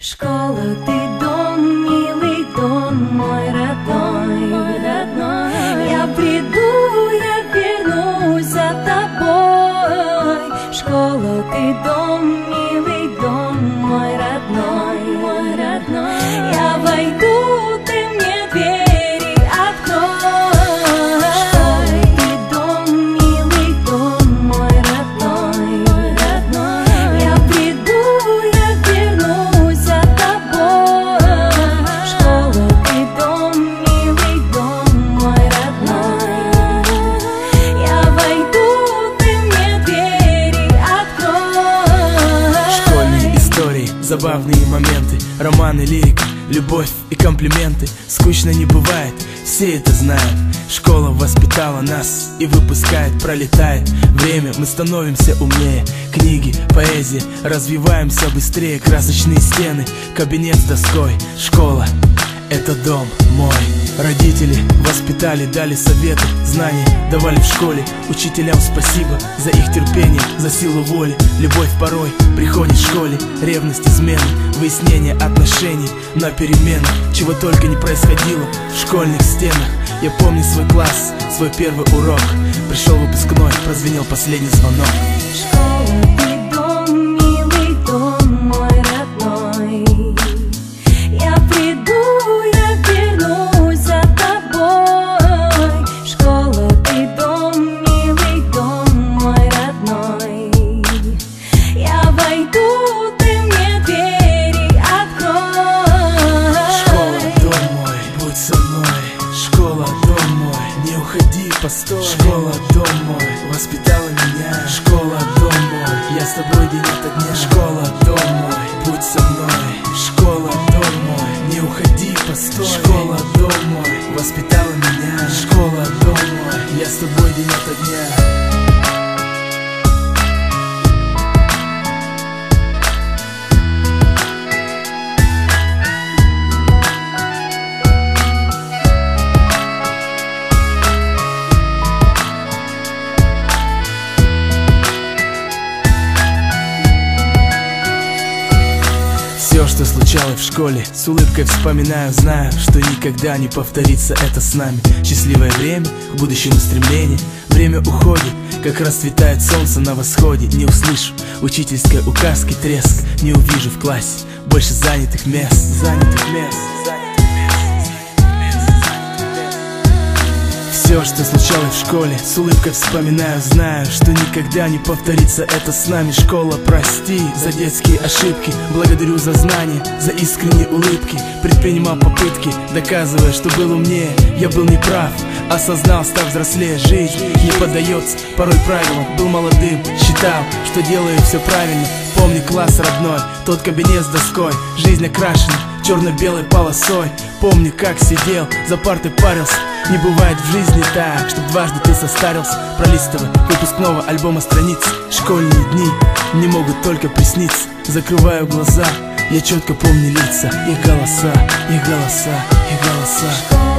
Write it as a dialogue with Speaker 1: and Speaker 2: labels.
Speaker 1: Школа, ты дом, милый дом, мой родной, родной. Я приду, я вернусь за тобой. Школа, ты дом, милый дом, мой родной, мой родной. Я войду, ты мне двери открой. Школа, ты дом, милый дом, мой родной, мой родной. Я приду, я вернусь за тобой. Школа, ты дом, милый дом, мой родной. Я войду, ты мне двери открой.
Speaker 2: Школьные истории, забавные моменты, романы, лирика, любовь и комплименты. Скучно не бывает, все это знают. Школа воспитала нас и выпускает, пролетает время, мы становимся умнее. Книги, поэзия, развиваемся быстрее. Красочные стены, кабинет с доской. Школа — это дом мой. Родители воспитали, дали советы, знания давали в школе. Учителям спасибо за их терпение, за силу воли. Любовь порой приходит в школе, ревность, измены, выяснение отношений на перемену. Чего только не происходило в школьных стенах. Я помню свой класс, свой первый урок. Пришел выпускной, прозвенел последний звонок.
Speaker 1: Школа, ты дом, милый дом, мой родной. Я приду, я вернусь за тобой. Школа, ты дом, милый дом, мой родной. Я войду, ты мне двери открой.
Speaker 2: Школа, дом мой, будь со мной. Школа, дом мой, не уходи, постой. Школа, дом мой, воспитала меня. Школа, дом мой, я с тобой день ото дня. Школа, дом мой, будь со мной. Школа, дом мой, не уходи, постой. Школа, дом мой, воспитала меня. Школа, дом мой, я с тобой день ото дня. Все, что случалось в школе, с улыбкой вспоминаю, знаю, что никогда не повторится это с нами. Счастливое время, к будущему стремление. Время уходит, как расцветает солнце на восходе. Не услышу учительской указки, треск. Не увижу в классе больше занятых мест. Занятых мест. Все, что случалось в школе, с улыбкой вспоминаю, знаю, что никогда не повторится это с нами. Школа, прости за детские ошибки, благодарю за знания, за искренние улыбки. Предпринимал попытки, доказывая, что был умнее. Я был неправ, осознал, став взрослее. Жизнь не поддается порой правилам. Был молодым, считал, что делаю все правильно. Помню класс родной, тот кабинет с доской. Жизнь окрашена черно-белой полосой. Помню, как сидел, за партой парился. Не бывает в жизни так, чтоб дважды ты состарился. Пролистывая выпускного альбома страниц. Школьные дни не могут только присниться. Закрываю глаза, я четко помню лица. Их голоса, их голоса, их голоса.